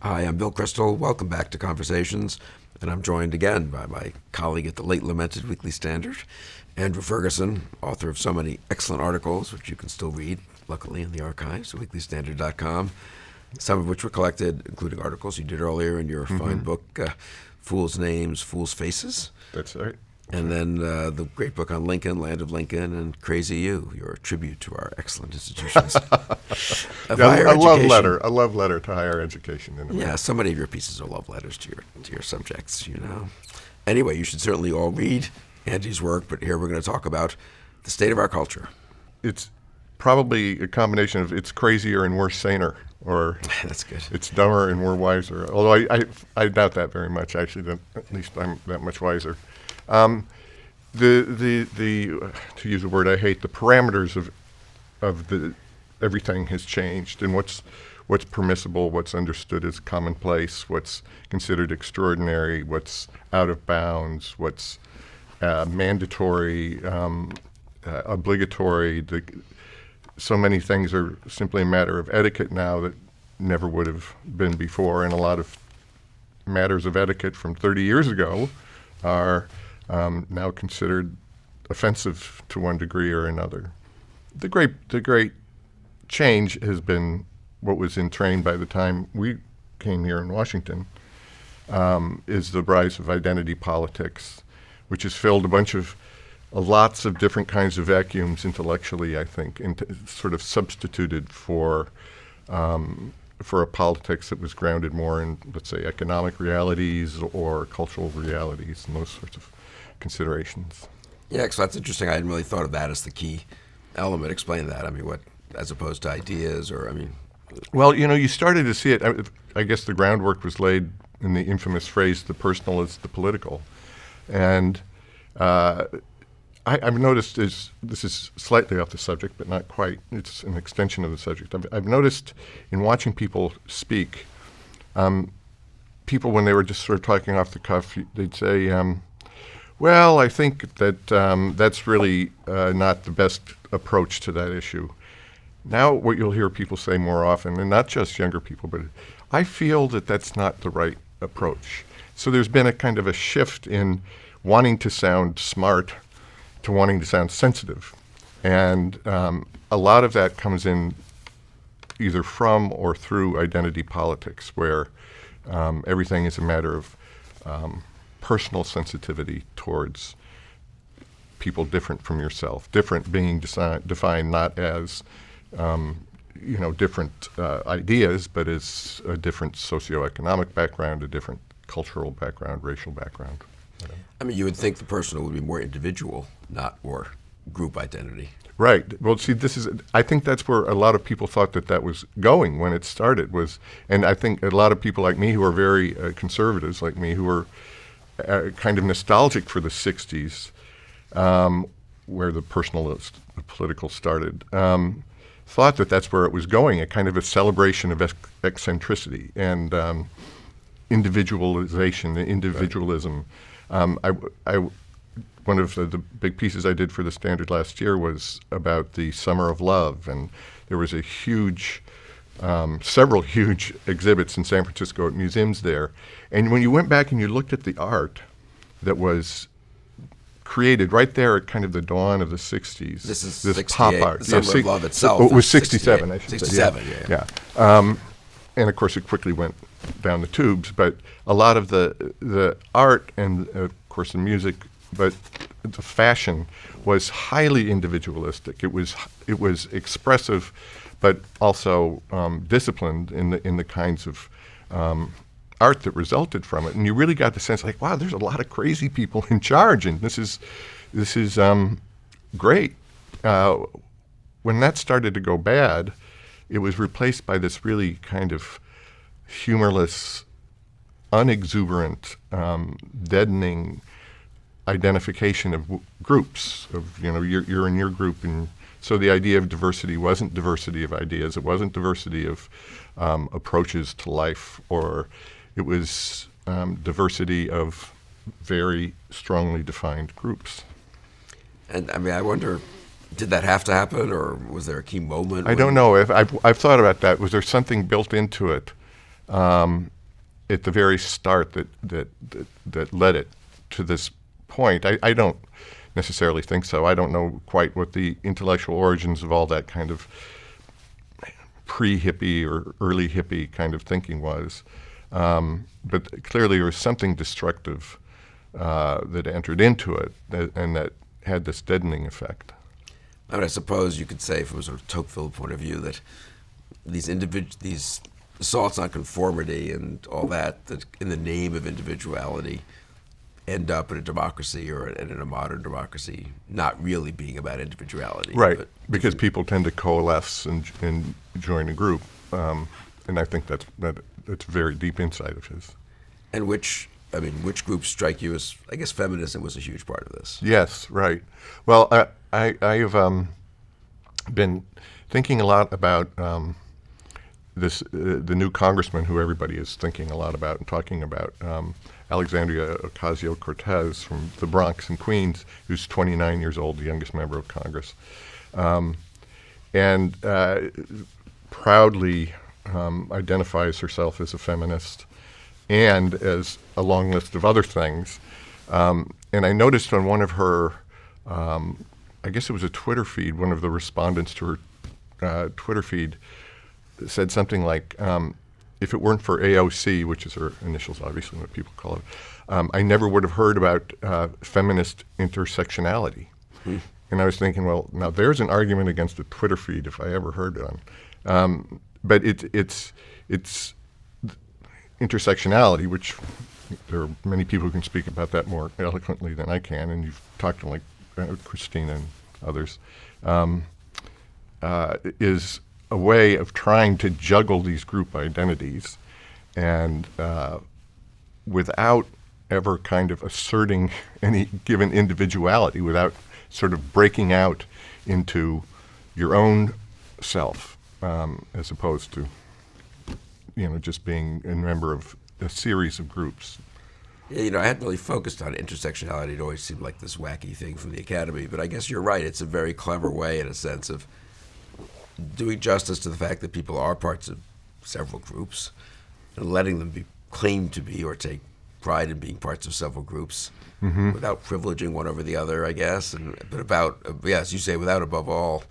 Hi, I'm Bill Kristol. Welcome back to Conversations. And I'm joined again by my colleague at the late lamented Weekly Standard, Andrew Ferguson, author of so many excellent articles, which you can still read, luckily, in the archives at weeklystandard.com, some of which were collected, including articles you did earlier in your fine book, Fools' Names, Fools' Faces. That's right. And then the great book on Lincoln, Land of Lincoln, and Crazy You, your tribute to our excellent institutions. A love letter to higher education. Yeah, so many of your pieces are love letters to your subjects, you know. Anyway, you should certainly all read Andy's work, but here we're going to talk about the state of our culture. It's probably a combination of it's crazier and we're saner, or that's good. It's dumber and we're wiser. Although I doubt that very much. Actually, at least I'm that much wiser. The to use a word I hate, the parameters of the everything has changed, and what's permissible, what's understood as commonplace, what's considered extraordinary, what's out of bounds, what's mandatory, obligatory. So many things are simply a matter of etiquette now that never would have been before, and a lot of matters of etiquette from 30 years ago are now considered offensive to one degree or another. The great change has been what was in train by the time we came here in Washington, is the rise of identity politics, which has filled lots of different kinds of vacuums intellectually, I think, and sort of substituted for a politics that was grounded more in, let's say, economic realities or cultural realities and those sorts of considerations. Yeah, so that's interesting. I hadn't really thought of that as the key element. Explain that. I mean, what, as opposed to ideas, or, I mean... Well, you started to see it. I guess the groundwork was laid in the infamous phrase, the personal is the political. And I've noticed, this is slightly off the subject, but not quite. It's an extension of the subject. I've noticed in watching people speak, people, when they were just sort of talking off the cuff, they'd say, well, I think that that's really not the best approach to that issue. Now what you'll hear people say more often, and not just younger people, but I feel that that's not the right approach. So there's been a kind of a shift in wanting to sound smart to wanting to sound sensitive. And a lot of that comes in either from or through identity politics, where everything is a matter of personal sensitivity towards people different from yourself, different being defined not as different ideas, but as a different socioeconomic background, a different cultural background, racial background. I mean, you would think the personal would be more individual, not more group identity. Right. Well, see, I think that's where a lot of people thought that was going when it started, and I think a lot of people like me who are very conservatives like me, who are kind of nostalgic for the 60s, where the political started, thought that that's where it was going, a kind of a celebration of eccentricity and individualization, individualism. One of the big pieces I did for the Standard last year was about the Summer of Love, and there was several huge exhibits in San Francisco at museums there. And when you went back and you looked at the art that was created right there at kind of the dawn of the 60s. This is this pop art. The Summer of Love itself. It was 67, I should 67, say. yeah. And of course it quickly went down the tubes, but a lot of the art and of course the music, but the fashion was highly individualistic. It was expressive, but also disciplined in the kinds of art that resulted from it. And you really got the sense like, wow, there's a lot of crazy people in charge, and this is great. When that started to go bad, it was replaced by this really kind of humorless, unexuberant, deadening identification of groups. Of you're in your group, and so the idea of diversity wasn't diversity of ideas. It wasn't diversity of approaches to life, or it was diversity of very strongly defined groups. And I mean, I wonder, did that have to happen, or was there a key moment? I don't know. I've thought about that. Was there something built into it at the very start that led it to this point. I don't necessarily think so. I don't know quite what the intellectual origins of all that kind of pre-hippie or early hippie kind of thinking was. But clearly there was something destructive that entered into it and that had this deadening effect. I mean, I suppose you could say, from a sort of Tocqueville point of view, that these assaults on conformity and all that in the name of individuality, end up in a democracy or in a modern democracy not really being about individuality. Right, because people tend to coalesce and join a group, and I think that's a very deep insight of his. And which groups strike you as, I guess feminism was a huge part of this? Yes, right. Well, I have been thinking a lot about the new congressman who everybody is thinking a lot about and talking about, Alexandria Ocasio-Cortez from the Bronx in Queens, who's 29 years old, the youngest member of Congress, and proudly identifies herself as a feminist and as a long list of other things. And I noticed on one of her, I guess it was a Twitter feed, one of the respondents to her Twitter feed said something like, if it weren't for AOC, which is her initials, obviously, what people call it, I never would have heard about feminist intersectionality. And I was thinking, well, now there's an argument against a Twitter feed if I ever heard one. But it's intersectionality, which there are many people who can speak about that more eloquently than I can, and you've talked to like Christina and others, is a way of trying to juggle these group identities and without ever kind of asserting any given individuality, without sort of breaking out into your own self, as opposed to, just being a member of a series of groups. Yeah, I hadn't really focused on intersectionality. It always seemed like this wacky thing from the academy, but I guess you're right. It's a very clever way, in a sense, of doing justice to the fact that people are parts of several groups and letting them be claimed to be or take pride in being parts of several groups without privileging one over the other, I guess, but about, as you say, without above all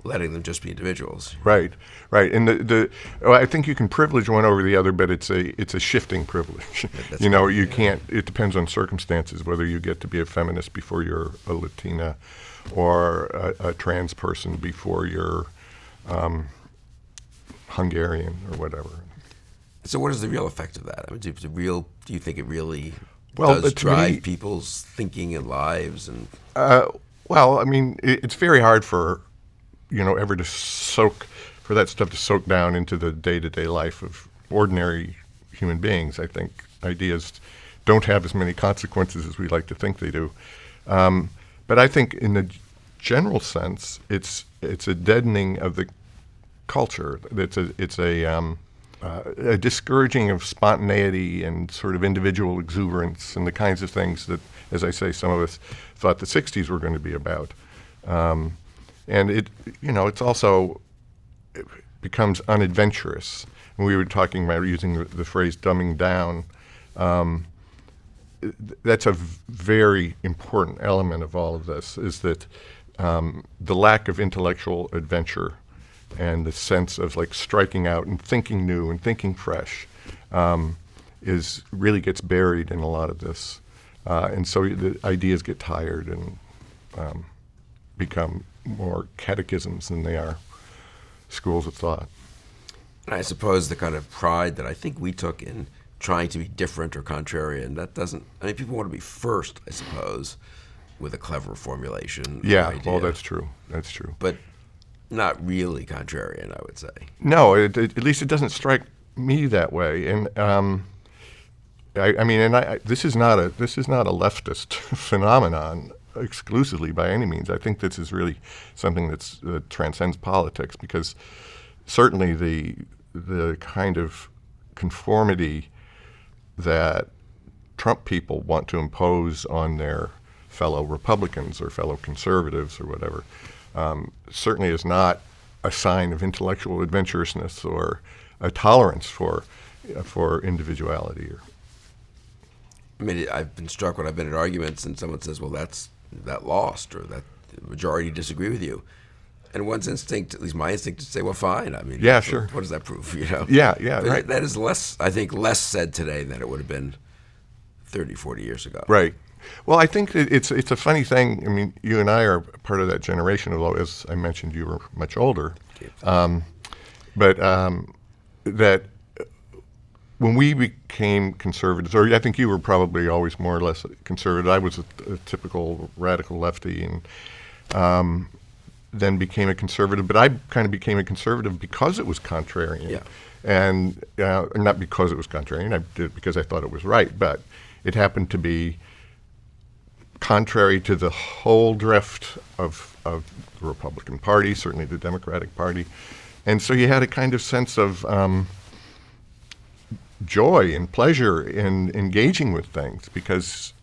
letting them just be individuals. Right. And I think you can privilege one over the other, but it's a shifting privilege. You can't. It depends on circumstances whether you get to be a feminist before you're a Latina, or a trans person before you're Hungarian or whatever. So, what is the real effect of that? I mean, do you think it really does drive people's thinking and lives? And well, I mean, it's very hard for ever to for that stuff to soak down into the day-to-day life of ordinary human beings. I think ideas don't have as many consequences as we like to think they do. But I think in the general sense, it's a deadening of the culture. It's a discouraging of spontaneity and sort of individual exuberance and the kinds of things that, as I say, some of us thought the 60s were going to be about. And it's also, it becomes unadventurous. And we were talking about using the phrase dumbing down. That's a very important element of all of this, is that the lack of intellectual adventure and the sense of like striking out and thinking new and thinking fresh really gets buried in a lot of this. And so the ideas get tired and become more catechisms than they are schools of thought. I suppose the kind of pride that I think we took in trying to be different or contrarian, people want to be first, I suppose, with a clever formulation. Yeah, well, that's true. But not really contrarian, I would say. No, at least it doesn't strike me that way. And this is not a leftist phenomenon exclusively by any means. I think this is really something that transcends politics, because certainly the kind of conformity that Trump people want to impose on their fellow Republicans or fellow conservatives or whatever certainly is not a sign of intellectual adventurousness or a tolerance for for individuality. I mean, I've been struck when I've been in arguments and someone says, well, that lost, or that the majority disagree with you. And one's instinct, at least my instinct, is to say, well, fine. I mean, Yeah, sure. what does that prove, Yeah, But right. that is less, I think, less said today than it would have been 30, 40 years ago. Right. Well, I think that it's a funny thing. I mean, you and I are part of that generation, although, as I mentioned, you were much older. But that when we became conservatives, or I think you were probably always more or less conservative. I was a typical radical lefty, and then became a conservative. But I kind of became a conservative because it was contrarian. Yeah. And not because it was contrarian. I did it because I thought it was right. But it happened to be contrary to the whole drift of the Republican Party, certainly the Democratic Party. And so you had a kind of sense of joy and pleasure in engaging with things because,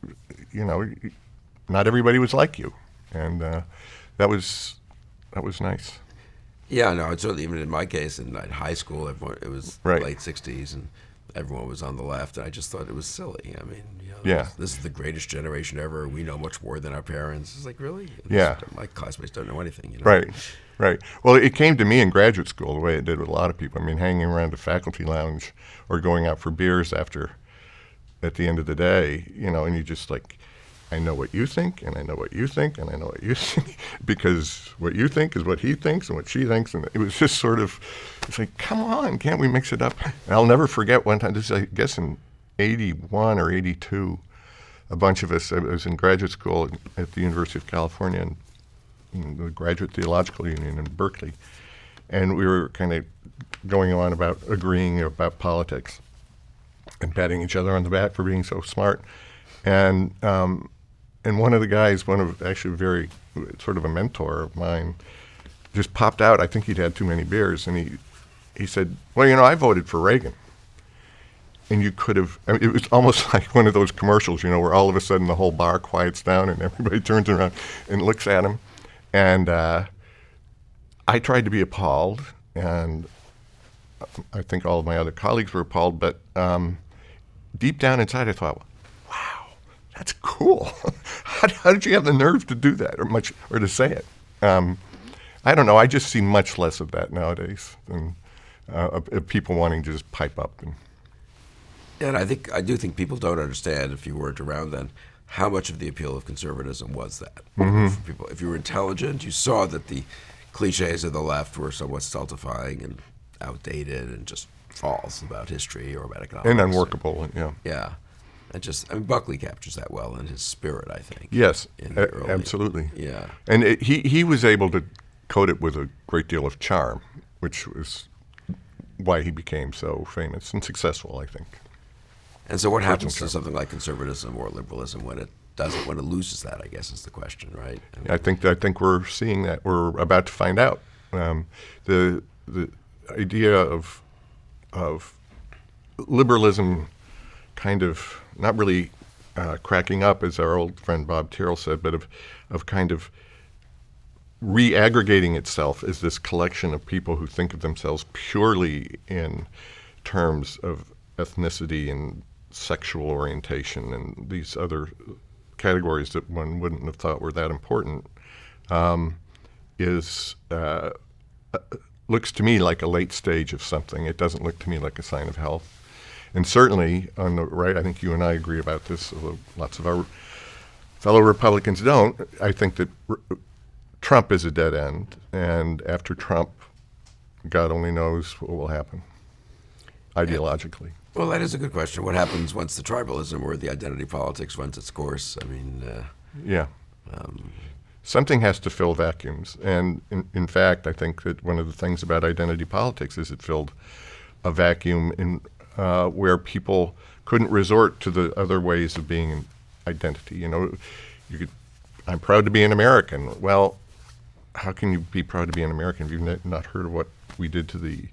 not everybody was like you. And that was nice. Yeah, no, it's certainly, even in my case, in high school, it was Right. the late 60s, and everyone was on the left, and I just thought it was silly. I mean, Yeah. this is the greatest generation ever. We know much more than our parents. It's like, really? Yeah. My classmates don't know anything, Right. Well, it came to me in graduate school the way it did with a lot of people. I mean, hanging around the faculty lounge or going out for beers at the end of the day, and you just like, I know what you think, and I know what you think, and I know what you think, because what you think is what he thinks and what she thinks. And it was just sort of, it's like, come on, can't we mix it up? And I'll never forget one time, this is, I guess, in 81 or 82, a bunch of us, I was in graduate school at the University of California, in the Graduate Theological Union in Berkeley, and we were kind of going on about agreeing about politics and patting each other on the back for being so smart. And one of the guys, actually very sort of a mentor of mine, just popped out. I think he'd had too many beers, and he said, well, I voted for Reagan. And you could have, it was almost like one of those commercials, where all of a sudden the whole bar quiets down and everybody turns around and looks at him. And I tried to be appalled, and I think all of my other colleagues were appalled, but deep down inside I thought, wow, that's cool. How did you have the nerve to do that or to say it? I don't know. I just see much less of that nowadays than of people wanting to just pipe up. And I do think people don't understand, if you weren't around then, how much of the appeal of conservatism was that. For people, if you were intelligent, you saw that the cliches of the left were somewhat stultifying and outdated and just false about history or about economics. And unworkable, yeah. Yeah. Buckley captures that well in his spirit, I think. Yes, in the early, absolutely. Yeah. And he was able to coat it with a great deal of charm, which was why he became so famous and successful, I think. And so what happens to something like conservatism or liberalism when it loses that, I guess, is the question, right? I think we're seeing that. We're about to find out. The idea of liberalism kind of not really cracking up, as our old friend Bob Tyrrell said, but of kind of re-aggregating itself as this collection of people who think of themselves purely in terms of ethnicity and sexual orientation and these other categories that one wouldn't have thought were that important, looks to me like a late stage of something. It doesn't look to me like a sign of health. And certainly on the right, I think you and I agree about this, although lots of our fellow Republicans don't. I think that Trump is a dead end, and after Trump, God only knows what will happen ideologically. Well, that is a good question. What happens once the tribalism or the identity politics runs its course? Yeah. Something has to fill vacuums. And in fact, I think that one of the things about identity politics is it filled a vacuum in where people couldn't resort to the other ways of being an identity. I'm proud to be an American. Well, how can you be proud to be an American if you've not heard of what we did to the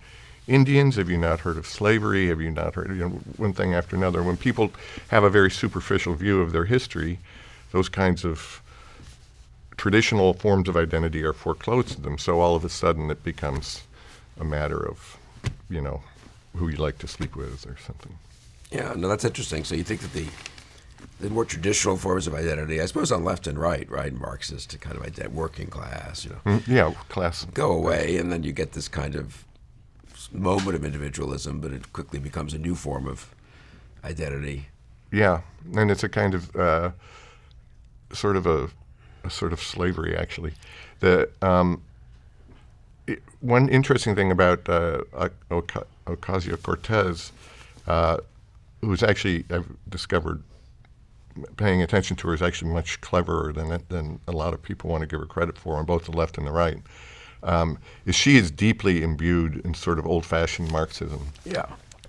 Indians? Have you not heard of slavery? Have you not heard one thing after another? When people have a very superficial view of their history, those kinds of traditional forms of identity are foreclosed to them. So all of a sudden it becomes a matter of, who you like to sleep with or something. Yeah, no, that's interesting. So you think that the more traditional forms of identity, I suppose on left and right, Marxist kind of working class, Yeah, class. go away, and then you get this kind of moment of individualism, but it quickly becomes a new form of identity. Yeah, and it's a kind of sort of a sort of slavery, actually. One interesting thing about Ocasio-Cortez, who's actually, I've discovered, paying attention to her, is actually much cleverer than a lot of people want to give her credit for on both the left and the right, is she is deeply imbued in sort of old-fashioned Marxism. Yeah.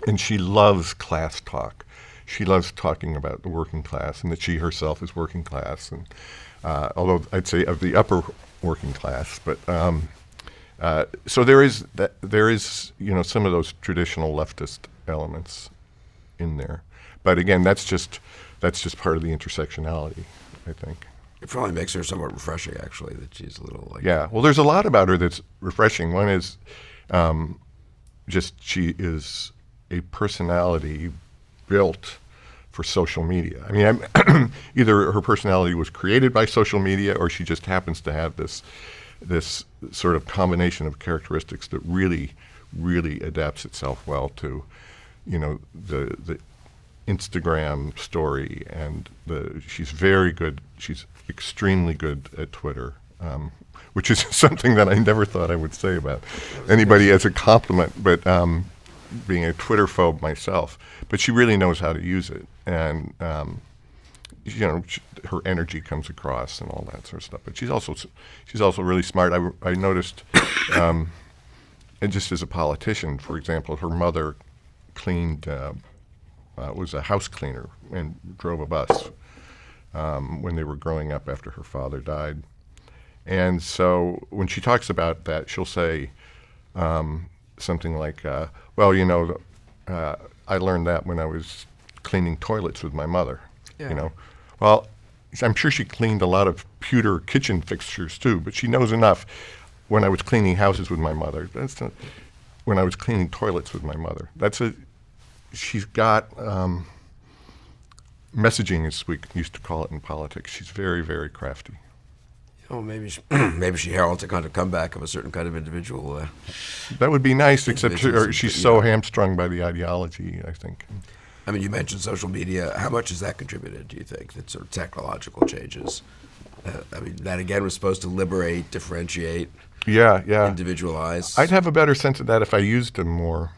And she loves class talk. She loves talking about the working class and that she herself is working class, and although I'd say of the upper working class. But so there is some of those traditional leftist elements in there. But again, that's just part of the intersectionality, I think. It probably makes her somewhat refreshing, actually, that she's a little like... Yeah, well, there's a lot about her that's refreshing. One is just she is a personality built for social media. I mean, either her personality was created by social media, or she just happens to have this sort of combination of characteristics that really, really adapts itself well to, the Instagram story, and she's very good. She's extremely good at Twitter, which is something that I never thought I would say about anybody as a compliment, but being a Twitter phobe myself. But she really knows how to use it, and her energy comes across and all that sort of stuff. But she's also really smart. I noticed, and just as a politician, for example, her mother cleaned. Was a house cleaner and drove a bus when they were growing up after her father died. And so when she talks about that, she'll say something like, I learned that when I was cleaning toilets with my mother. Yeah. Well, I'm sure she cleaned a lot of pewter kitchen fixtures too, but she knows enough. When I was cleaning houses with my mother, when I was cleaning toilets with my mother. She's got messaging, as we used to call it in politics. She's very, very crafty. Maybe she heralds a kind of comeback of a certain kind of individual. That would be nice, except she's so hamstrung by the ideology, I think. I mean, you mentioned social media. How much has that contributed, do you think, that sort of technological changes? That again was supposed to liberate, differentiate, individualize. I'd have a better sense of that if I used them more.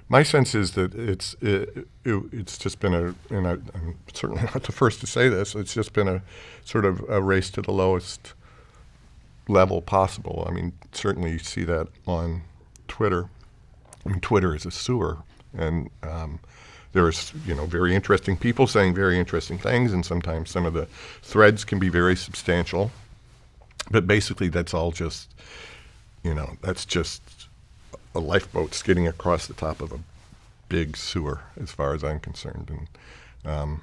My sense is that it's just been and I'm certainly not the first to say this, it's just been a sort of a race to the lowest level possible. I mean, certainly you see that on Twitter. I mean, Twitter is a sewer, and there's very interesting people saying very interesting things, and sometimes some of the threads can be very substantial. But basically that's all just, that's just a lifeboat skidding across the top of a big sewer, as far as I'm concerned. And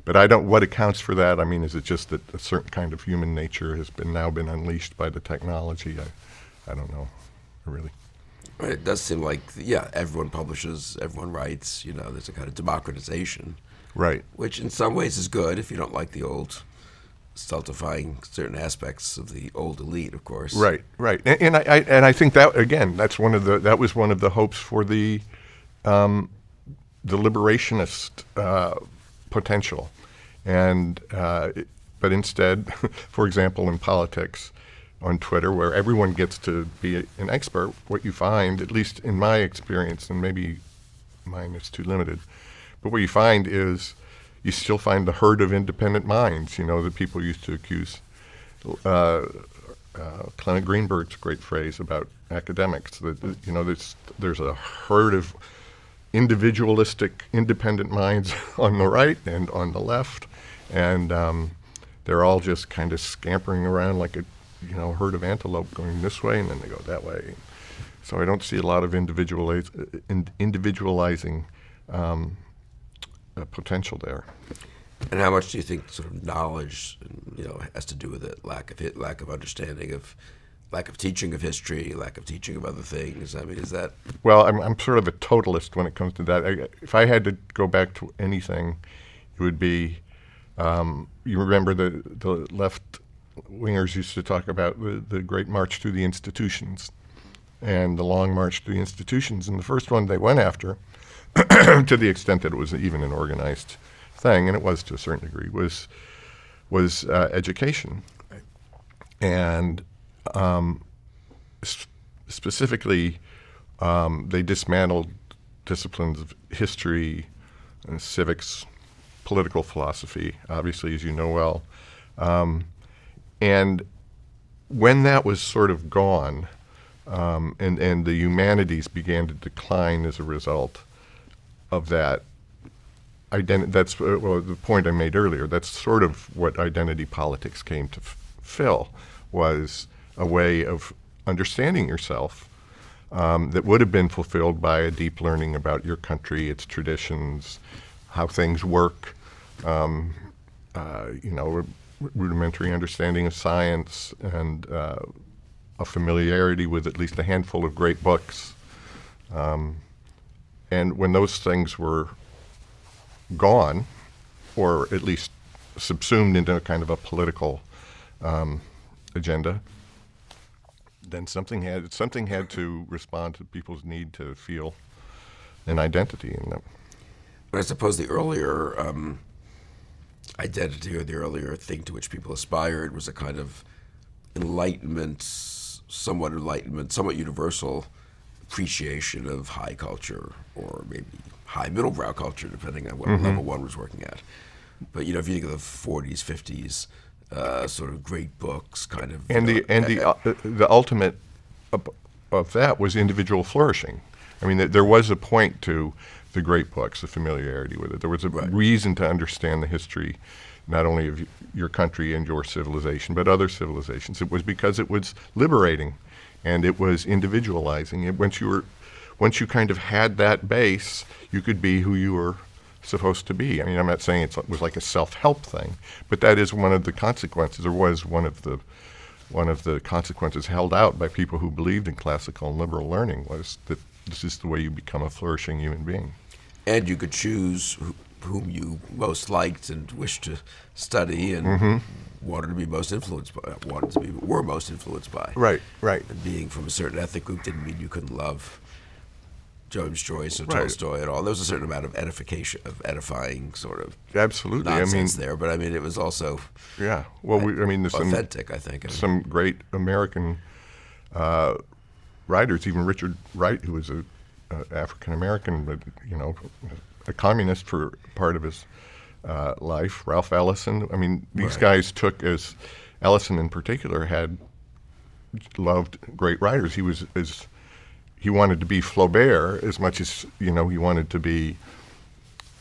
but I don't. What accounts for that? I mean, is it just that a certain kind of human nature has now been unleashed by the technology? I don't know, really. It does seem like everyone publishes, everyone writes. There's a kind of democratization, right? Which in some ways is good if you don't like the old, stultifying certain aspects of the old elite, of course. Right. And I think that again, that was one of the hopes for the liberationist potential, and but instead, for example, in politics, on Twitter, where everyone gets to be an expert, what you find, at least in my experience, and maybe mine is too limited, but what you find is you still find the herd of independent minds, that people used to accuse. Clement Greenberg's great phrase about academics, that, there's a herd of individualistic, independent minds on the right and on the left, and they're all just kind of scampering around like a herd of antelope going this way, and then they go that way. So I don't see a lot of individualizing potential there. And how much do you think sort of knowledge, has to do with it? Lack of understanding of lack of teaching of history, lack of teaching of other things? I mean, is that Well, I'm sort of a totalist when it comes to that. If I had to go back to anything, it would be, you remember the left wingers used to talk about the great march through the institutions and the long march through the institutions. And the first one they went after, to the extent that it was even an organized thing, and it was to a certain degree, was education. Right. And specifically, they dismantled disciplines of history and civics, political philosophy, obviously, as you know well. And when that was sort of gone, and the humanities began to decline as a result of that, that's the point I made earlier. That's sort of what identity politics came to fill, was a way of understanding yourself that would have been fulfilled by a deep learning about your country, its traditions, how things work, rudimentary understanding of science, and a familiarity with at least a handful of great books. And when those things were gone, or at least subsumed into a kind of a political agenda, then something had to respond to people's need to feel an identity in them. But I suppose the earlier identity, or the earlier thing to which people aspired, was a kind of somewhat universal appreciation of high culture, or maybe high middlebrow culture, depending on what level one was working at. But if you think of the 40s, 50s, sort of great books, kind of, and the ultimate of that was individual flourishing. I mean, there was a point to the great books, the familiarity with it. There was a reason to understand the history, not only of your country and your civilization, but other civilizations. It was because it was liberating, and it was individualizing. Once you kind of had that base, you could be who you were supposed to be. I mean, I'm not saying it was like a self-help thing, but that is one of the consequences, or was one of the consequences held out by people who believed in classical and liberal learning, was that this is the way you become a flourishing human being. And you could choose whom you most liked and wished to study, and were most influenced by. Right. And being from a certain ethnic group didn't mean you couldn't love James Joyce or Tolstoy at all. There was a certain amount of edifying sort of absolutely nonsense there, but I mean, it was also there's authentic. I think some great American writers, even Richard Wright, who was a African American, but a communist for part of his life. Ralph Ellison. I mean, these guys took, as Ellison in particular had loved great writers. He wanted to be Flaubert as much as he wanted to be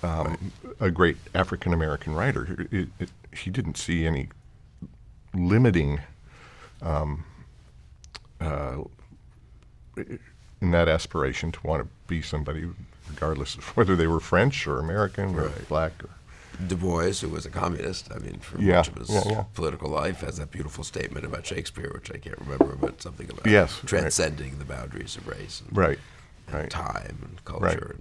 a great African American writer. He didn't see any limiting in that aspiration to want to be somebody, regardless of whether they were French or American or black. Du Bois, who was a communist, I mean, for much of his political life, has that beautiful statement about Shakespeare, which I can't remember, but something about transcending the boundaries of race and time and culture.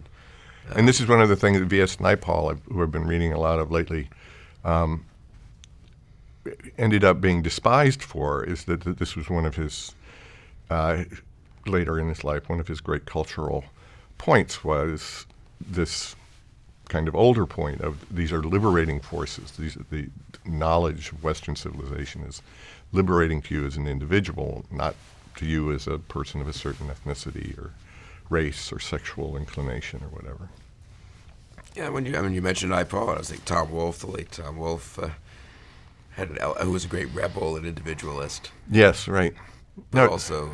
And this is one of the things that V.S. Naipaul, who I've been reading a lot of lately, ended up being despised for, is that this was one of his, later in his life, one of his great cultural points was this kind of older point of these are liberating forces. The knowledge of Western civilization is liberating to you as an individual, not to you as a person of a certain ethnicity or race or sexual inclination or whatever. Yeah, you mentioned Naipaul, I was thinking Tom Wolfe, the late Tom Wolfe, who was a great rebel and individualist. Yes, right. But also,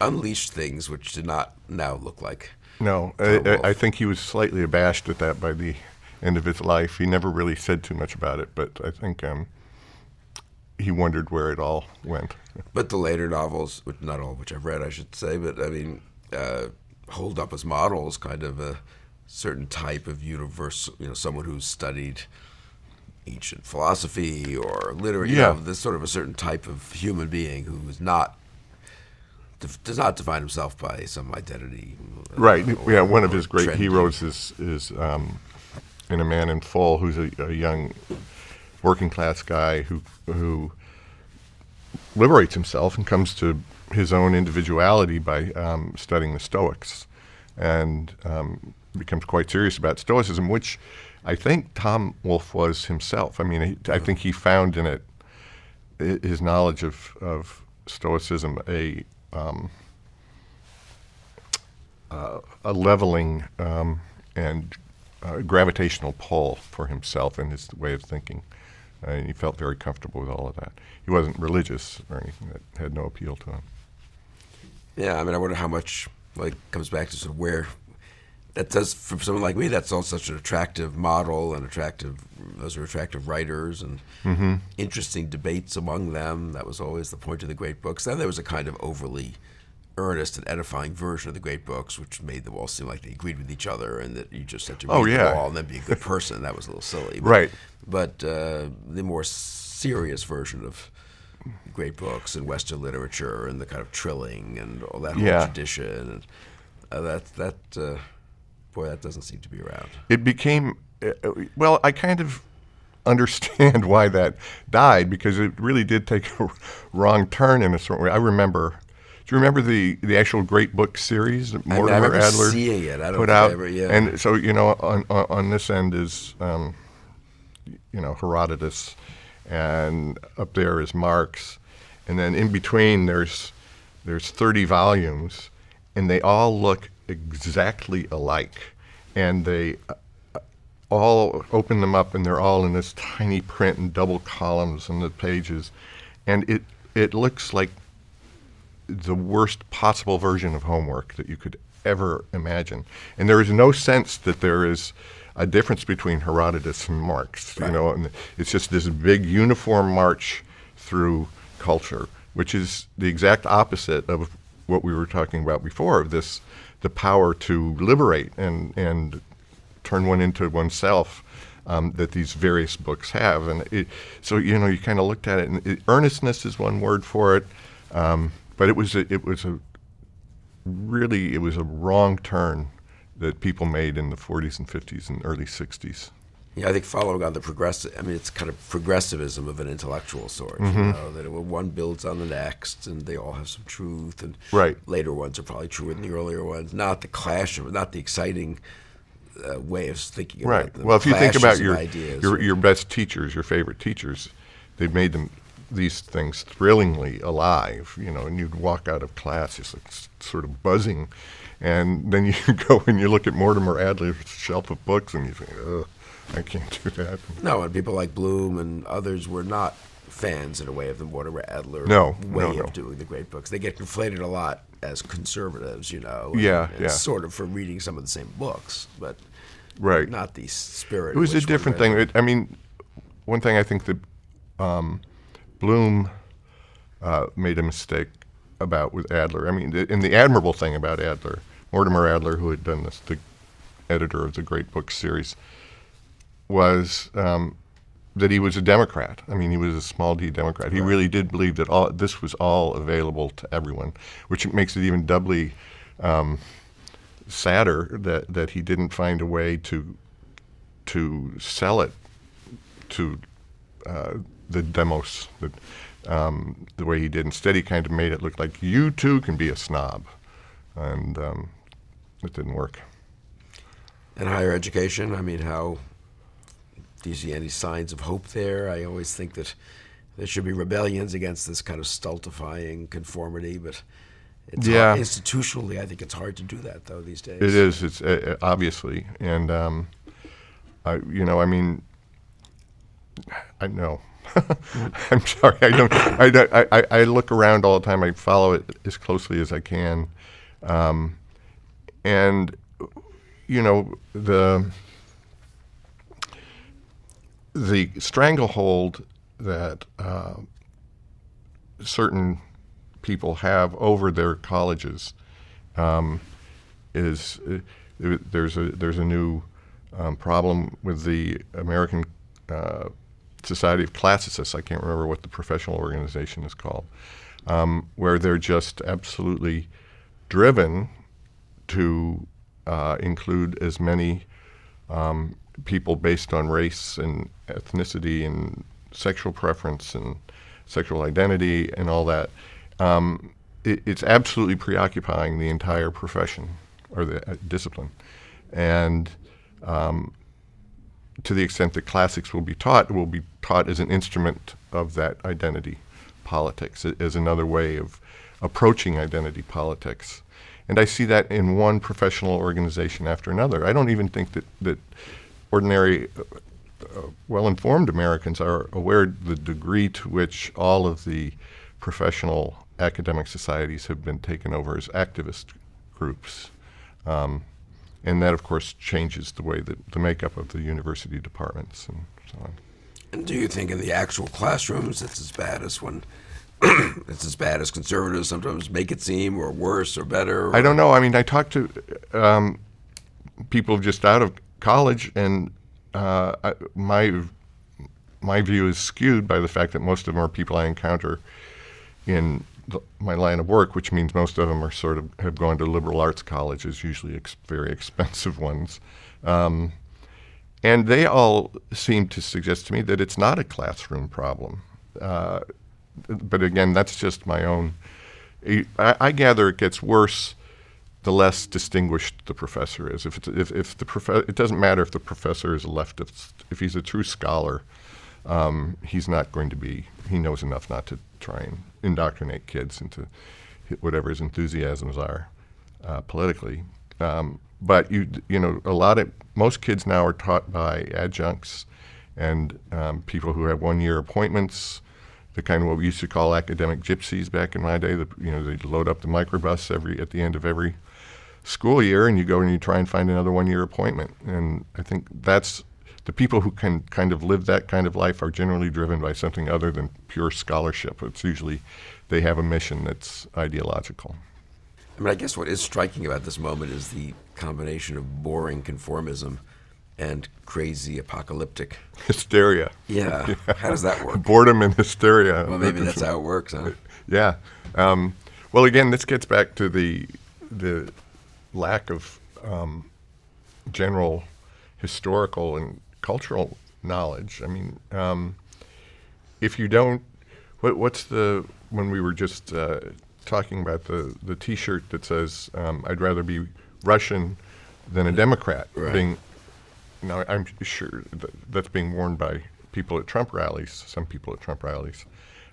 unleashed things which did not now look like. No, I think he was slightly abashed at that by the end of his life. He never really said too much about it, but I think he wondered where it all went. But the later novels, not all of which I've read, I should say, but hold up as models kind of a certain type of universal, someone who's studied ancient philosophy or literature. Yeah. There's sort of a certain type of human being who is not does not define himself by some identity. Right. Yeah. One of or his great trendy. heroes is in A Man in Full, who's a young working class guy who liberates himself and comes to his own individuality by studying the Stoics, and becomes quite serious about Stoicism, which I think Tom Wolfe was himself. I mean, I think he found in it his knowledge of Stoicism a leveling and gravitational pull for himself and his way of thinking. And he felt very comfortable with all of that. He wasn't religious or anything. That had no appeal to him. Yeah, I mean, I wonder how much comes back to sort of where that does for someone like me. That's all such an attractive model and those are attractive writers and interesting debates among them. That was always the point of the great books. Then there was a kind of overly earnest and edifying version of the great books, which made them all seem like they agreed with each other and that you just had to read them all and then be a good person. That was a little silly. Right. But the more serious version of great books and Western literature and the kind of trilling and all that whole tradition, and that doesn't seem to be around. It became, well, I kind of understand why that died, because it really did take a wrong turn in a certain way. Do you remember the actual great book series that Mortimer Adler seeing it. I don't put think out? I ever, yeah. And so, on this end is, Herodotus, and up there is Marx, and then in between there's 30 volumes, and they all look exactly alike, and they all open them up, and they're all in this tiny print and double columns on the pages, and it looks like the worst possible version of homework that you could ever imagine. And there is no sense that there is a difference between Herodotus and Marx, Right. and it's just this big uniform march through culture, which is the exact opposite of what we were talking about before, of the power to liberate and turn one into oneself, that these various books have. And so you kind of looked at it, and earnestness is one word for it. But it was a wrong turn that people made in the 40s and 50s and early 60s. Yeah, I think following on it's kind of progressivism of an intellectual sort, that one builds on the next, and they all have some truth, and Right. later ones are probably truer than the earlier ones. Not the clash of, not the exciting way of thinking about Right. them. Well, if you think about Clashes of ideas. your best teachers, your favorite teachers, they've made these things thrillingly alive, and you'd walk out of class just like sort of buzzing, and then you go and you look at Mortimer Adler's shelf of books, and you think, ugh, I can't do that. No, and people like Bloom and others were not fans in a way of the Mortimer Adler way of doing the great books. They get conflated a lot as conservatives, and sort of for reading some of the same books, but Right. not the spirit. It was a different thing. One thing I think that Bloom made a mistake about with Adler. And the admirable thing about Adler, Mortimer Adler, who had done this, the editor of the Great Books series, was that he was a Democrat. He was a small d Democrat. Right. He really did believe that this was all available to everyone, which makes it even doubly sadder that he didn't find a way to sell it to the demos the way he did. Instead, he kind of made it look like you too can be a snob, and it didn't work. And higher education, how do you see any signs of hope there? I always think that there should be rebellions against this kind of stultifying conformity, but it's hard, institutionally, I think it's hard to do that, though, these days. It is. It's obviously, and I know. I'm sorry. I don't. I look around all the time. I follow it as closely as I can, and the stranglehold that certain people have over their colleges is there's a new problem with the American society of classicists. I can't remember what the professional organization is called, where they're just absolutely driven to include as many people based on race and ethnicity and sexual preference and sexual identity and all that. It's absolutely preoccupying the entire profession or the discipline. And to the extent that classics will be taught, it will be taught as an instrument of that identity politics, as another way of approaching identity politics. And I see that in one professional organization after another. I don't even think that ordinary, well-informed Americans are aware of the degree to which all of the professional academic societies have been taken over as activist groups. And that, of course, changes the way that the makeup of the university departments and so on. And do you think in the actual classrooms it's as bad as when it's as bad as conservatives sometimes make it seem, or worse, or better? Or? I don't know. I mean, I talked to people just out of college, and my view is skewed by the fact that most of them are people I encounter in my line of work, which means most of them are sort of have gone to liberal arts colleges, usually very expensive ones. And they all seem to suggest to me that it's not a classroom problem. But again, that's just my own. I gather it gets worse the less distinguished the professor is. If it doesn't matter if the professor is a leftist. If he's a true scholar, he's not going to be. He knows enough not to try and indoctrinate kids into whatever his enthusiasms are politically. But most kids now are taught by adjuncts and people who have one-year appointments. The kind of what we used to call academic gypsies back in my day. They'd load up the microbus at the end of every school year, and you go and you try and find another one-year appointment. And I think that's the people who can kind of live that kind of life are generally driven by something other than pure scholarship. It's usually they have a mission that's ideological. I mean, I guess what is striking about this moment is the combination of boring conformism and crazy apocalyptic hysteria. Yeah. How does that work? Boredom and hysteria. Well, maybe that's how it works, huh? Yeah. Well, again, this gets back to the lack of general historical and cultural knowledge. I mean, if you don't, when we were just talking about the T-shirt that says, I'd rather be Russian than a Democrat, right. Now, I'm sure that's being worn by people at Trump rallies, some people at Trump rallies.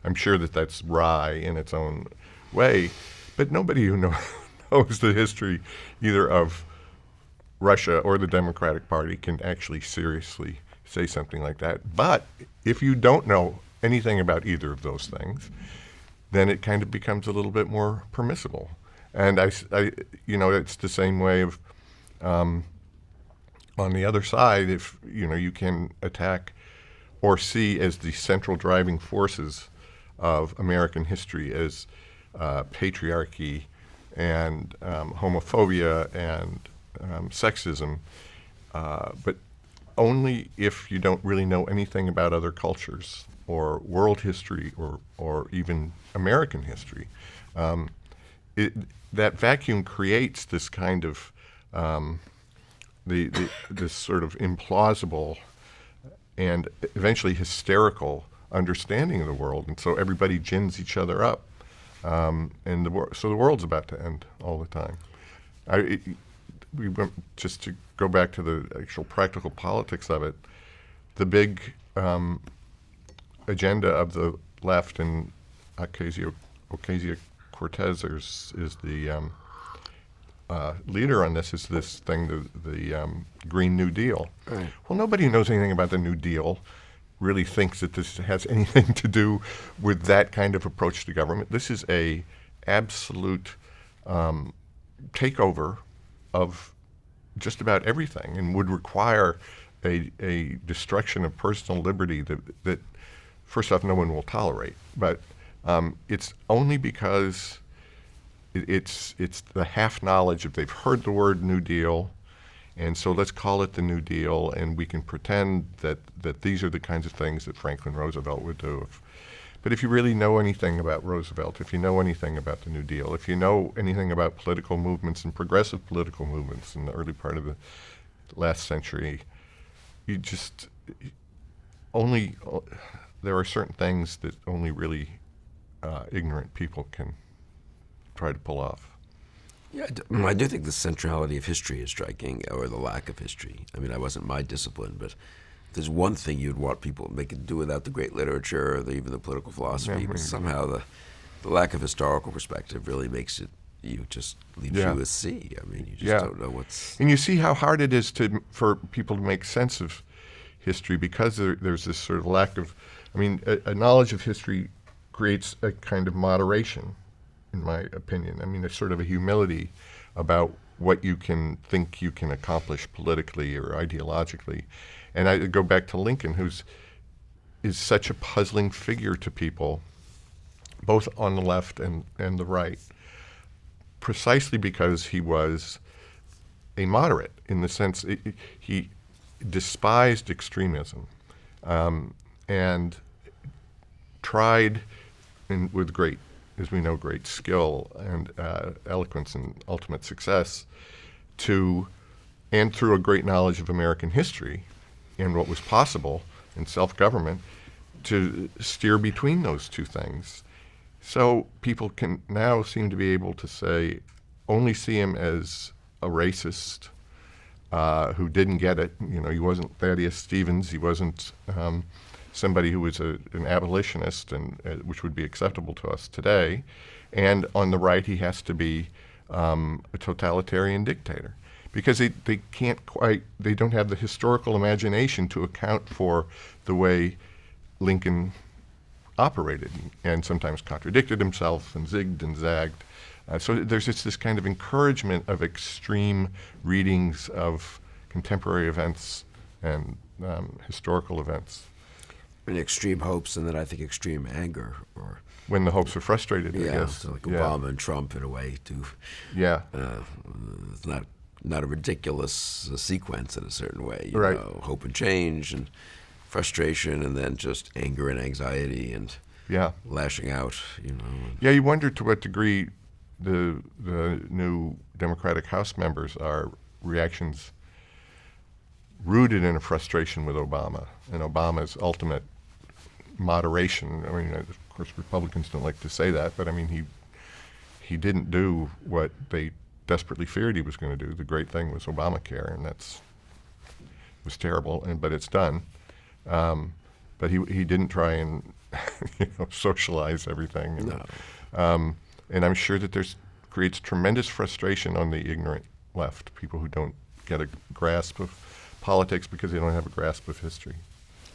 I'm sure that's wry in its own way, but nobody who knows the history either of Russia or the Democratic Party can actually seriously say something like that. But if you don't know anything about either of those things, then it kind of becomes a little bit more permissible. And it's the same way of, on the other side, if you can attack or see as the central driving forces of American history as patriarchy and homophobia and sexism, but only if you don't really know anything about other cultures or world history or even American history. That vacuum creates this kind of this sort of implausible and eventually hysterical understanding of the world, and so everybody gins each other up, so the world's about to end all the time. We went, just to go back to the actual practical politics of it, the big agenda of the left, and Ocasio-Cortez is the leader on this, is this thing, the Green New Deal. Right. Well, nobody who knows anything about the New Deal really thinks that this has anything to do with that kind of approach to government. This is a absolute takeover of just about everything, and would require a destruction of personal liberty that first off, no one will tolerate. But it's only because it's the half knowledge if they've heard the word New Deal And so let's call it the New Deal, and we can pretend that these are the kinds of things that Franklin Roosevelt would do. But if you really know anything about Roosevelt, if you know anything about the New Deal, if you know anything about political movements and progressive political movements in the early part of the last century, you just there are certain things that only really ignorant people can try to pull off. Yeah, I do think the centrality of history is striking, or the lack of history. I mean, I wasn't my discipline, but there's one thing you'd want people to do without the great literature, or even the political philosophy, but somehow the lack of historical perspective really makes it, leaves you at sea. I mean, you just don't know what's... And you see how hard it is for people to make sense of history because there's this sort of lack of... I mean, a knowledge of history creates a kind of moderation, in my opinion. I mean, there's sort of a humility about what you can think you can accomplish politically or ideologically. And I go back to Lincoln, is such a puzzling figure to people, both on the left and the right, precisely because he was a moderate in the sense he despised extremism and tried, with great, as we know, great skill and eloquence and ultimate success, and through a great knowledge of American history and what was possible in self-government, to steer between those two things. So people can now seem to be able to only see him as a racist who didn't get it. He wasn't Thaddeus Stevens. He wasn't somebody who was an abolitionist, and which would be acceptable to us today. And on the right, he has to be a totalitarian dictator, because they don't have the historical imagination to account for the way Lincoln operated, and sometimes contradicted himself and zigged and zagged. So there's just this kind of encouragement of extreme readings of contemporary events and historical events. And extreme hopes, and then I think extreme anger, or when the hopes are frustrated. I guess. So like Obama and Trump in a way too. Yeah, it's not a ridiculous sequence in a certain way. You right. know, hope and change and frustration, and then just anger and anxiety and lashing out. Yeah, you wonder to what degree the new Democratic House members are reactions rooted in a frustration with Obama and Obama's ultimate moderation. I mean, of course, Republicans don't like to say that, but I mean, he didn't do what they desperately feared he was going to do. The great thing was Obamacare, and was terrible, but it's done. But he didn't try and socialize everything. No. And I'm sure that creates tremendous frustration on the ignorant left, people who don't get a grasp of politics because they don't have a grasp of history.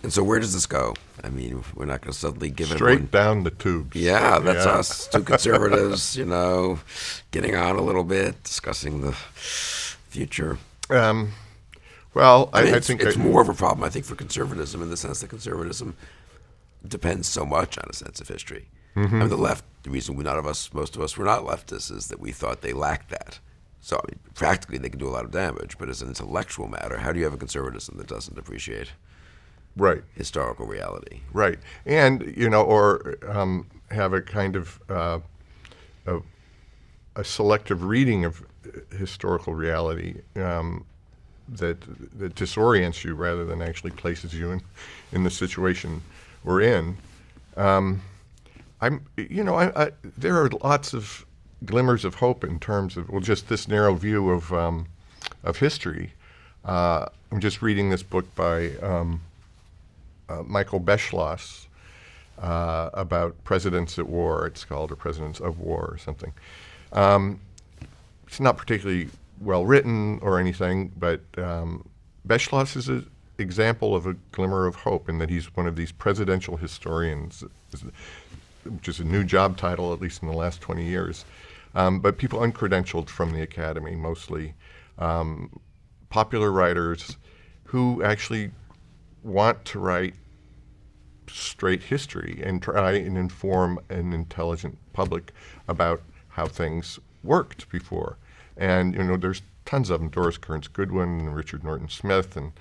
And so where does this go? I mean, we're not going to suddenly give straight down the tubes. Yeah, that's us, two conservatives, getting on a little bit, discussing the future. Well, I think it's more of a problem, I think, for conservatism, in the sense that conservatism depends so much on a sense of history. Mm-hmm. I mean, the left, the reason most of us were not leftists, is that we thought they lacked that. So, I mean, practically they can do a lot of damage, but as an intellectual matter, how do you have a conservatism that doesn't appreciate historical reality? Right. And, or have a kind of a selective reading of historical reality that disorients you rather than actually places you in the situation we're in. There are lots of glimmers of hope in terms of just this narrow view of history. I'm just reading this book by Michael Beschloss about presidents at war. It's called "Or Presidents of War" or something. It's not particularly well written or anything, but Beschloss is an example of a glimmer of hope in that he's one of these presidential historians, which is a new job title, at least in the last 20 years. But people uncredentialed from the academy, mostly popular writers who actually want to write straight history and try and inform an intelligent public about how things worked before. And there's tons of them, Doris Kearns Goodwin and Richard Norton Smith, and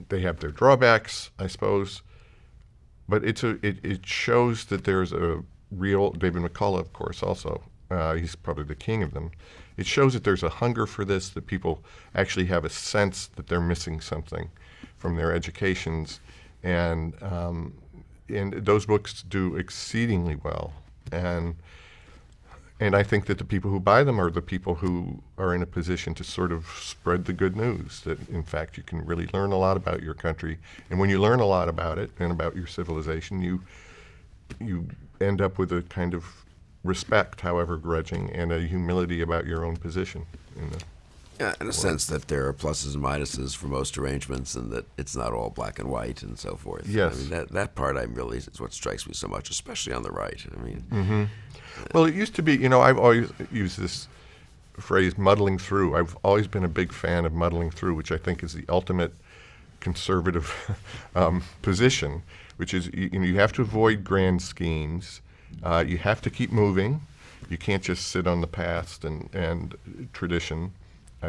they have their drawbacks, I suppose. But it shows that there's a real, David McCullough, of course, also. He's probably the king of them. It shows that there's a hunger for this, that people actually have a sense that they're missing something from their educations. And those books do exceedingly well. And I think that the people who buy them are the people who are in a position to sort of spread the good news, that in fact you can really learn a lot about your country. And when you learn a lot about it and about your civilization, you end up with a kind of respect, however grudging, and a humility about your own position in the Yeah, in a sense that there are pluses and minuses for most arrangements, and that it's not all black and white and so forth. Yes. I mean, that part is what strikes me so much, especially on the right. I mean, Well, it used to be, I've always used this phrase, muddling through. I've always been a big fan of muddling through, which I think is the ultimate conservative position, which is, you have to avoid grand schemes. You have to keep moving. You can't just sit on the past and tradition.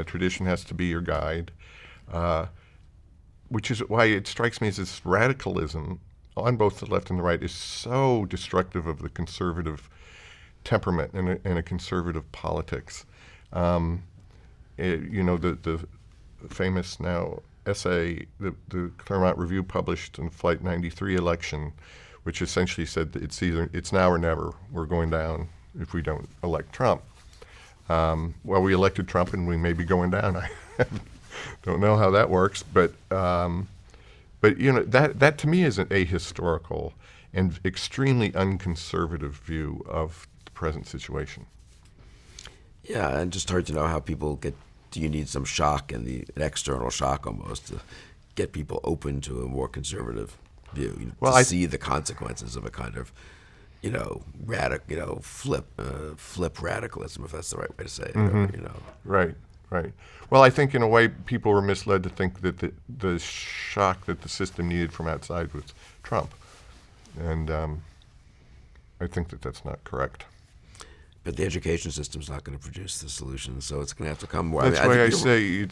Tradition has to be your guide, which is why it strikes me as this radicalism on both the left and the right is so destructive of the conservative temperament and a conservative politics. The famous now essay the Claremont Review published in the Flight 93 election, which essentially said that it's now or never. We're going down if we don't elect Trump. Well, we elected Trump, and we may be going down. I don't know how that works, but that to me is an ahistorical and extremely unconservative view of the present situation. yeah, and just hard to know how people get. Do you need some shock and an external shock almost to get people open to a more conservative view? To see the consequences of a kind of, flip radicalism, if that's the right way to say it. Right. Well, I think in a way people were misled to think that the shock that the system needed from outside was Trump, and I think that that's not correct. But the education system's not going to produce the solution, so it's going to have to come more. That's why I say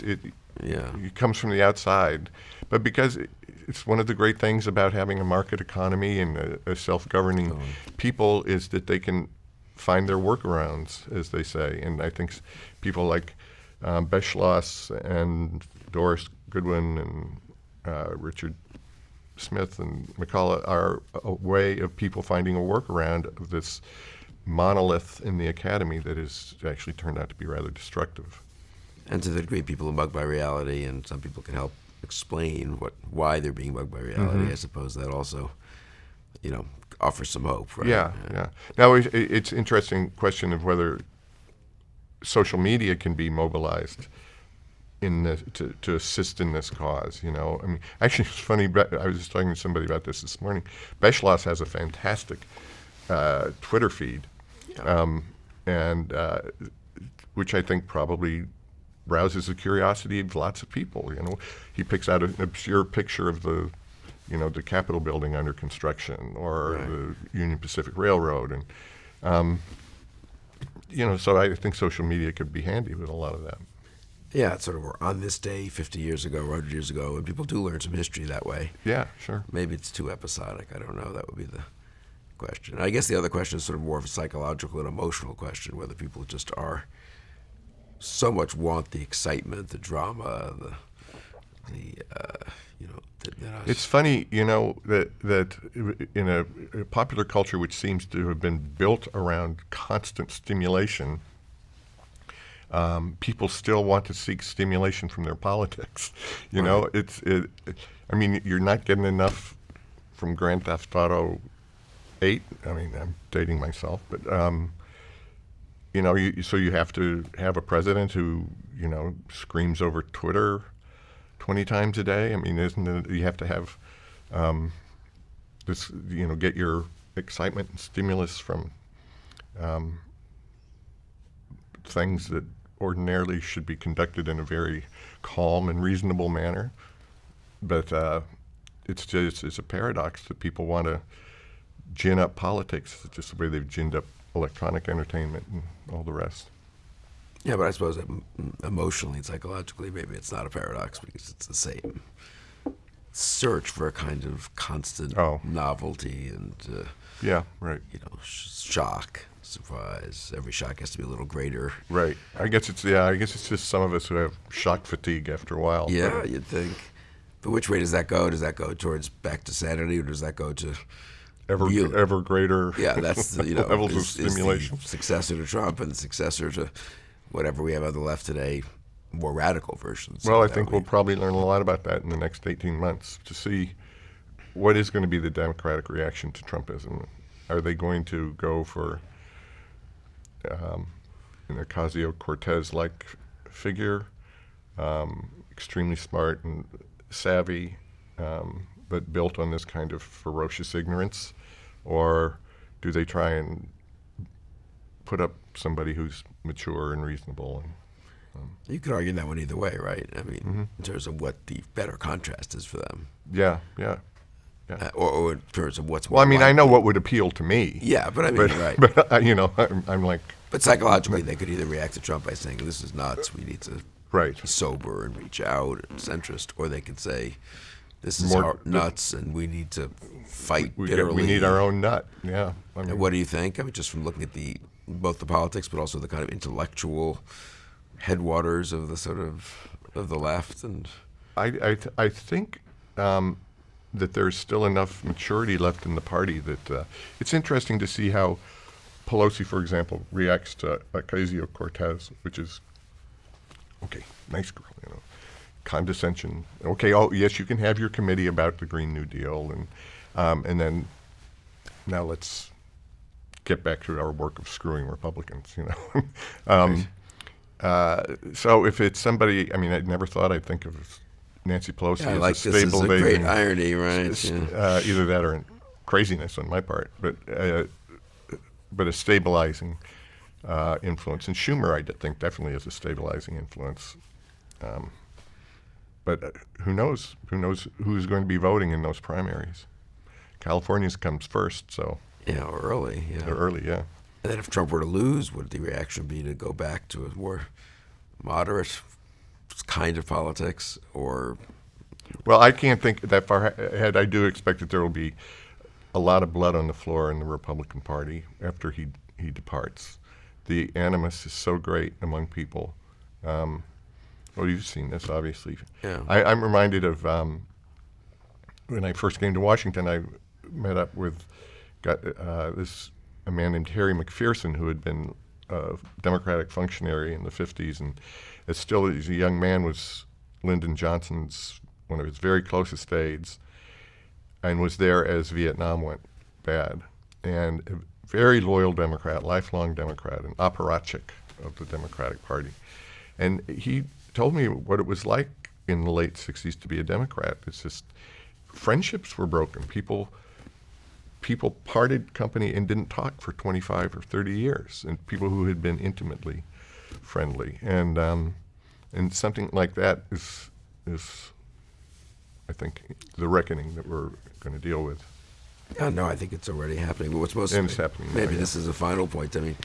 it comes from the outside. But because it's one of the great things about having a market economy and a self-governing people is that they can find their workarounds, as they say. And I think people like Beschloss and Doris Goodwin and Richard Smith and McCullough are a way of people finding a workaround of this monolith in the academy that has actually turned out to be rather destructive. And to the degree people are mugged by reality, and some people can help explain why they're being mugged by reality, I suppose that also, offers some hope, right? Yeah. Now, it's an interesting question of whether social media can be mobilized to assist in this cause. I mean, actually, it's funny. I was just talking to somebody about this morning. Beschloss has a fantastic Twitter feed, and which I think probably rouses the curiosity of lots of people. He picks out an obscure picture of the Capitol building under construction, or the Union Pacific Railroad, and so I think social media could be handy with a lot of that. Yeah, it's sort of on this day 50 years ago, 100 years ago, and people do learn some history that way. Yeah, sure. Maybe it's too episodic. I don't know. That would be the question. I guess the other question is sort of more of a psychological and emotional question, whether people just so much want the excitement, the drama, It's funny, that in a popular culture which seems to have been built around constant stimulation, people still want to seek stimulation from their politics. I mean, you're not getting enough from Grand Theft Auto 8. I mean, I'm dating myself, but so you have to have a president who screams over Twitter 20 times a day. I mean, you have to have this, get your excitement and stimulus from things that ordinarily should be conducted in a very calm and reasonable manner. But it's a paradox that people want to gin up politics, just the way they've ginned up electronic entertainment and all the rest. Yeah, but I suppose emotionally and psychologically, maybe it's not a paradox because it's the same search for a kind of constant Oh. novelty and Yeah, right. shock, surprise. Every shock has to be a little greater. Right. I guess it's just some of us who have shock fatigue after a while. Yeah, you'd think. But which way does that go? Does that go towards back to sanity, or does that go to Ever greater Yeah, that's the, levels of is stimulation. the successor to Trump and the successor to whatever we have on the left today, more radical versions. Well, I that think we'll probably learn a lot about that in the next 18 months to see what is going to be the Democratic reaction to Trumpism. Are they going to go for an Ocasio-Cortez-like figure, extremely smart and savvy, but built on this kind of ferocious ignorance? Or do they try and put up somebody who's mature and reasonable? You could argue that one either way, right? I mean, in terms of what the better contrast is for them. Yeah. Or in terms of what's more Well, I mean, I know likely. what would appeal to me. Yeah, but I mean, right. But I'm like, But psychologically, they could either react to Trump by saying, this is nuts, we need to right. be sober and reach out and centrist, or they could say, this is nuts and we need to fight bitterly. We need our own nut. Yeah. I mean, And what do you think? I mean, just from looking at both the politics, but also the kind of intellectual headwaters of the sort of the left, and I think that there's still enough maturity left in the party that it's interesting to see how Pelosi, for example, reacts to Ocasio-Cortez, which is, okay, nice girl, condescension. Okay, oh yes, you can have your committee about the Green New Deal, and then now let's get back to our work of screwing Republicans. So if it's somebody, I mean, I never thought I'd think of Nancy Pelosi as like a this is a great stabilizing, irony, right? Yeah. either that or craziness on my part, but a stabilizing influence. And Schumer, I think, definitely is a stabilizing influence. But who knows? Who knows who's going to be voting in those primaries? California's comes first, so Yeah, early. Yeah. they're early, yeah. And then if Trump were to lose, would the reaction be to go back to a more moderate kind of politics, or? Well, I can't think that far ahead. I do expect that there will be a lot of blood on the floor in the Republican Party after he departs. The animus is so great among people. Well, you've seen this, obviously. Yeah. I'm reminded of when I first came to Washington. I met up with a man named Harry McPherson, who had been a Democratic functionary in the 50s, and as a young man was Lyndon Johnson's one of his very closest aides, and was there as Vietnam went bad, and a very loyal Democrat, lifelong Democrat, an apparatchik of the Democratic Party. And he told me what it was like in the late 60s to be a Democrat. It's just friendships were broken. People parted company and didn't talk for 25 or 30 years, and people who had been intimately friendly. And something like that is I think the reckoning that we're going to deal with. Yeah, no, I think it's already happening. But what's most And it's happening now, maybe yeah. this is a final point. I mean,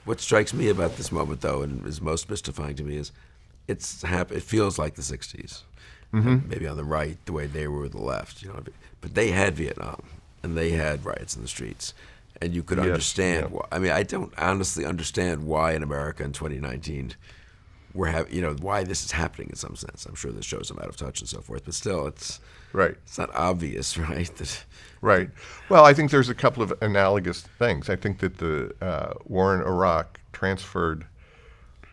what strikes me about this moment, though, and is most mystifying to me, is it feels like the '60s. Maybe on the right, the way they were with the left, But they had Vietnam, and they had riots in the streets, and you could Yes, understand. yeah. Why, I mean, I don't honestly understand why in America in 2019 why this is happening in some sense. I'm sure this shows them out of touch and so forth, but still, it's Right. It's not obvious, right? Right. Well, I think there's a couple of analogous things. I think that the war in Iraq transferred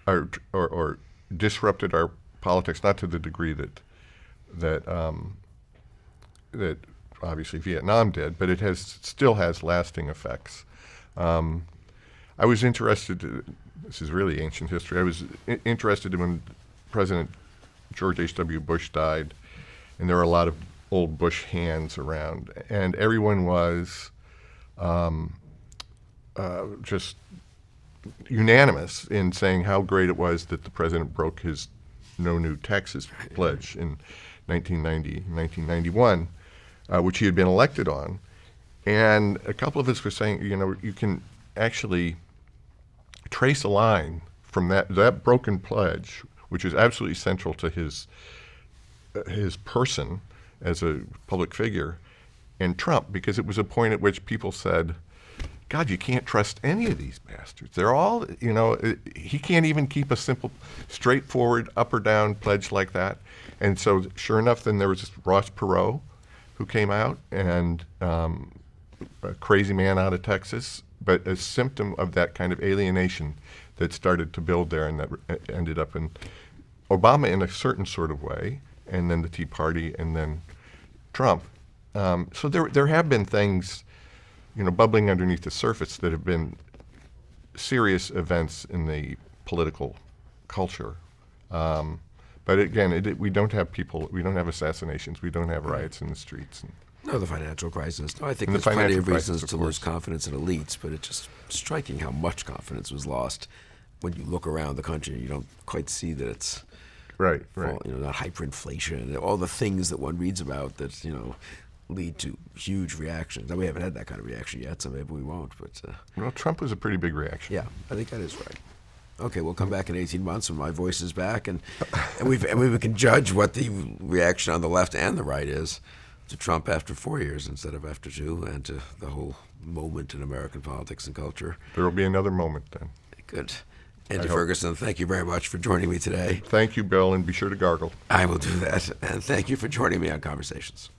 or disrupted our politics, not to the degree that obviously Vietnam did, but it still has lasting effects. I was interested. This is really ancient history. I was interested in when President George H.W. Bush died, and there were a lot of old Bush hands around, and everyone was just unanimous in saying how great it was that the president broke his no new taxes pledge in 1991, which he had been elected on. And a couple of us were saying, you can actually trace a line from that broken pledge, which is absolutely central to his person as a public figure, and Trump, because it was a point at which people said, God, you can't trust any of these bastards. They're all, he can't even keep a simple, straightforward up or down pledge like that. And so, sure enough, then there was this Ross Perot who came out, and a crazy man out of Texas, but a symptom of that kind of alienation that started to build there, and that ended up in Obama in a certain sort of way, and then the Tea Party, and then Trump. So there have been things, bubbling underneath the surface that have been serious events in the political culture. But again, we don't have assassinations, we don't have riots in the streets. No, the financial crisis. No, I think And the there's plenty financial of reasons crisis, to of lose course. confidence in elites, but it's just striking how much confidence was lost when you look around the country. You don't quite see that it's Right. not hyperinflation, all the things that one reads about that lead to huge reactions. Now, we haven't had that kind of reaction yet, so maybe we won't. But Well, Trump was a pretty big reaction. yeah, I think that is right. Okay, we'll come back in 18 months when my voice is back, and we can judge what the reaction on the left and the right is to Trump after 4 years instead of after 2, and to the whole moment in American politics and culture. There will be another moment then. Good. Andrew hope. Ferguson, thank you very much for joining me today. Thank you, Bill, and be sure to gargle. I will do that, and thank you for joining me on Conversations.